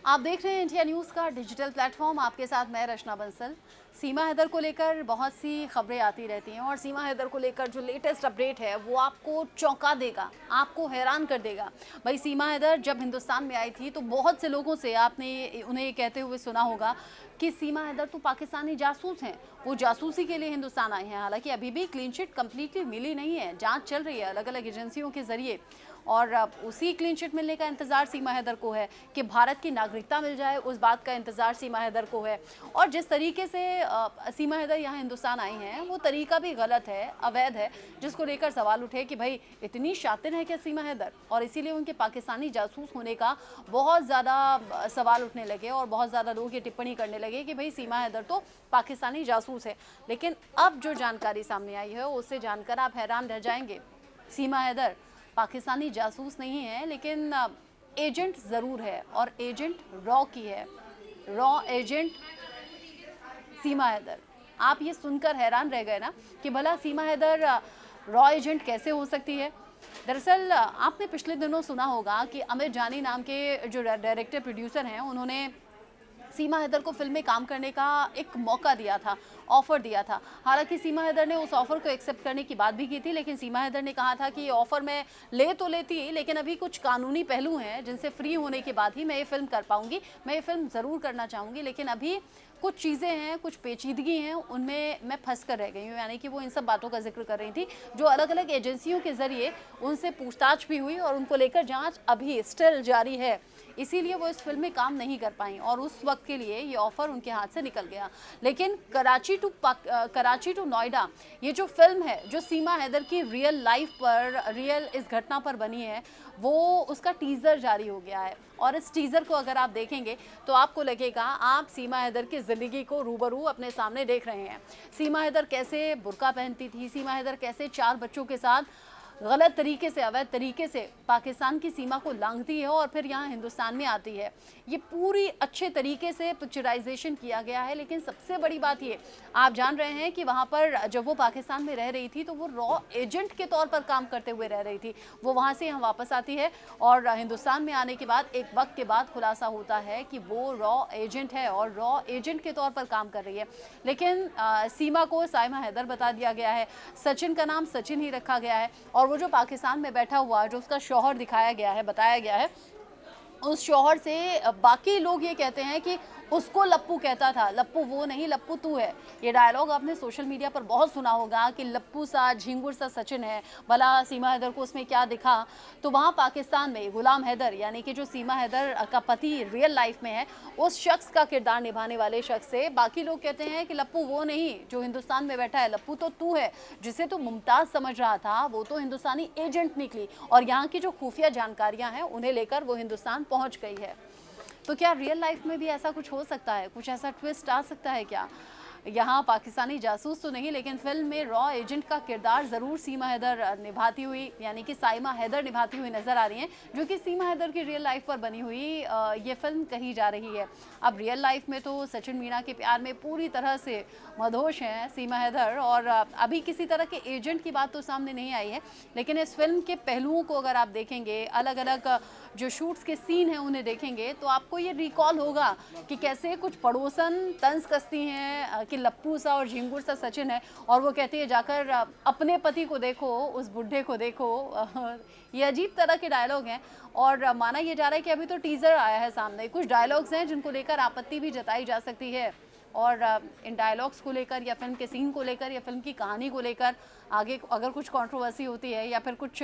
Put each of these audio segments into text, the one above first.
आप देख रहे हैं इंडिया न्यूज़ का डिजिटल प्लेटफॉर्म। आपके साथ मैं रचना बंसल। सीमा हैदर को लेकर बहुत सी खबरें आती रहती हैं और सीमा हैदर को लेकर जो लेटेस्ट अपडेट है वो आपको चौंका देगा, आपको हैरान कर देगा। भाई सीमा हैदर जब हिंदुस्तान में आई थी तो बहुत से लोगों से आपने उन्हें ये कहते हुए सुना होगा कि सीमा हैदर तो पाकिस्तानी जासूस हैं, वो जासूसी के लिए हिंदुस्तान आए हैं। हालांकि अभी भी क्लीन चिट कंप्लीटली मिली नहीं है, जांच चल रही है अलग अलग एजेंसियों के जरिए और उसी क्लीन चिट मिलने का इंतज़ार सीमा हैदर को है कि भारत की नागरिकता मिल जाए, उस बात का इंतज़ार सीमा हैदर को है। और जिस तरीके से सीमा हैदर यहाँ हिंदुस्तान आई हैं वो तरीका भी गलत है, अवैध है, जिसको लेकर सवाल उठे कि भाई इतनी शातिर है क्या सीमा हैदर, और इसीलिए उनके पाकिस्तानी जासूस होने का बहुत ज़्यादा सवाल उठने लगे और बहुत ज़्यादा लोग ये टिप्पणी करने लगे कि भाई सीमा हैदर तो पाकिस्तानी जासूस है। लेकिन अब जो जानकारी सामने आई है उससे जानकर आप हैरान रह जाएंगे। सीमा हैदर पाकिस्तानी जासूस नहीं है, लेकिन एजेंट ज़रूर है और एजेंट रॉ की है, रॉ एजेंट सीमा हैदर। आप ये सुनकर हैरान रह गए ना कि भला सीमा हैदर रॉ एजेंट कैसे हो सकती है। दरअसल आपने पिछले दिनों सुना होगा कि अमित जानी नाम के जो डायरेक्टर प्रोड्यूसर हैं उन्होंने सीमा हैदर को फिल्म में काम करने का एक मौका दिया था, ऑफ़र दिया था। हालांकि सीमा हैदर ने उस ऑफ़र को एक्सेप्ट करने की बात भी की थी, लेकिन सीमा हैदर ने कहा था कि ये ऑफ़र मैं ले तो लेती, लेकिन अभी कुछ कानूनी पहलू हैं जिनसे फ्री होने के बाद ही मैं ये फ़िल्म कर पाऊँगी। मैं ये फ़िल्म ज़रूर करना चाहूँगी, लेकिन अभी कुछ चीज़ें हैं, कुछ पेचीदगी हैं, उनमें मैं फंस कर रह गई हूँ। यानी कि वो इन सब बातों का जिक्र कर रही थी जो अलग अलग एजेंसियों के ज़रिए उनसे पूछताछ भी हुई और उनको लेकर जाँच अभी स्टिल जारी है। इसीलिए वो इस फिल्म में काम नहीं कर पाई और उस वक्त के लिए ये ऑफ़र उनके हाथ से निकल गया। लेकिन कराची टू नोएडा ये जो फिल्म है, जो सीमा हैदर की रियल लाइफ पर, रियल इस घटना पर बनी है, वो उसका टीज़र जारी हो गया है। और इस टीज़र को अगर आप देखेंगे तो आपको लगेगा आप सीमा हैदर की ज़िंदगी को रूबरू अपने सामने देख रहे हैं। सीमा हैदर कैसे बुर्का पहनती थी, सीमा हैदर कैसे 4 बच्चों के साथ गलत तरीके से, अवैध तरीके से पाकिस्तान की सीमा को लांघती है और फिर यहाँ हिंदुस्तान में आती है। ये पूरी अच्छे तरीके से पिक्चराइजेशन किया गया है। लेकिन सबसे बड़ी बात ये, आप जान रहे हैं कि वहाँ पर जब वो पाकिस्तान में रह रही थी तो वो रॉ एजेंट के तौर पर काम करते हुए रह रही थी। वो वहाँ से यहाँ वापस आती है और हिंदुस्तान में आने के बाद एक वक्त के बाद खुलासा होता है कि वो रॉ एजेंट है और रॉ एजेंट के तौर पर काम कर रही है। लेकिन सीमा को साइमा हैदर बता दिया गया है, सचिन का नाम सचिन ही रखा गया है और वो जो पाकिस्तान में बैठा हुआ, जो उसका शौहर दिखाया गया है, बताया गया है, उस शौहर से बाकी लोग ये कहते हैं कि उसको लप्पू कहता था। लप्पू वो नहीं, लप्पू तू है। ये डायलॉग आपने सोशल मीडिया पर बहुत सुना होगा कि लप्पू सा झिंगुर सा सचिन है। भला सीमा हैदर को उसमें क्या दिखा? तो वहाँ पाकिस्तान में गुलाम हैदर, यानी कि जो सीमा हैदर का पति रियल लाइफ में है, उस शख्स का किरदार निभाने वाले शख्स से बाकी लोग कहते हैं कि लप्पू वो नहीं जो हिंदुस्तान में बैठा है, लप्पू तो तू है। जिसे तो मुमताज़ समझ रहा था वो तो हिंदुस्तानी एजेंट निकली और यहाँ की जो खुफिया जानकारियाँ हैं उन्हें लेकर वो हिंदुस्तान पहुँच गई है। तो क्या रियल लाइफ में भी ऐसा कुछ हो सकता है? कुछ ऐसा ट्विस्ट आ सकता है क्या? यहाँ पाकिस्तानी जासूस तो नहीं, लेकिन फिल्म में रॉ एजेंट का किरदार ज़रूर सीमा हैदर निभाती हुई, यानी कि साइमा हैदर निभाती हुई नज़र आ रही हैं, जो कि सीमा हैदर की रियल लाइफ पर बनी हुई ये फिल्म कही जा रही है। अब रियल लाइफ में तो सचिन मीना के प्यार में पूरी तरह से मदहोश हैं सीमा हैदर और अभी किसी तरह के एजेंट की बात तो सामने नहीं आई है। लेकिन इस फिल्म के पहलुओं को अगर आप देखेंगे, अलग अलग जो शूट्स के सीन हैं उन्हें देखेंगे, तो आपको ये रिकॉल होगा कि कैसे कुछ पड़ोसन तंज कसती हैं कि लप्पू सा और झिंगुर सा सचिन है और वो कहती है जाकर अपने पति को देखो, उस बुढ़े को देखो। ये अजीब तरह के डायलॉग हैं और माना ये जा रहा है कि अभी तो टीज़र आया है सामने, कुछ डायलॉग्स हैं जिनको लेकर आपत्ति भी जताई जा सकती है और इन डायलॉग्स को लेकर या फिल्म के सीन को लेकर या फिल्म की कहानी को लेकर आगे अगर कुछ कंट्रोवर्सी होती है या फिर कुछ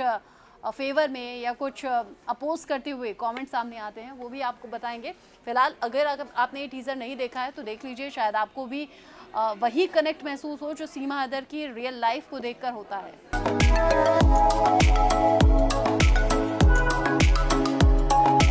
फेवर में या कुछ अपोज करते हुए कमेंट सामने आते हैं, वो भी आपको बताएंगे। फिलहाल अगर आपने ये टीज़र नहीं देखा है तो देख लीजिए, शायद आपको भी वही कनेक्ट महसूस हो जो सीमा हैदर की रियल लाइफ को देखकर होता है।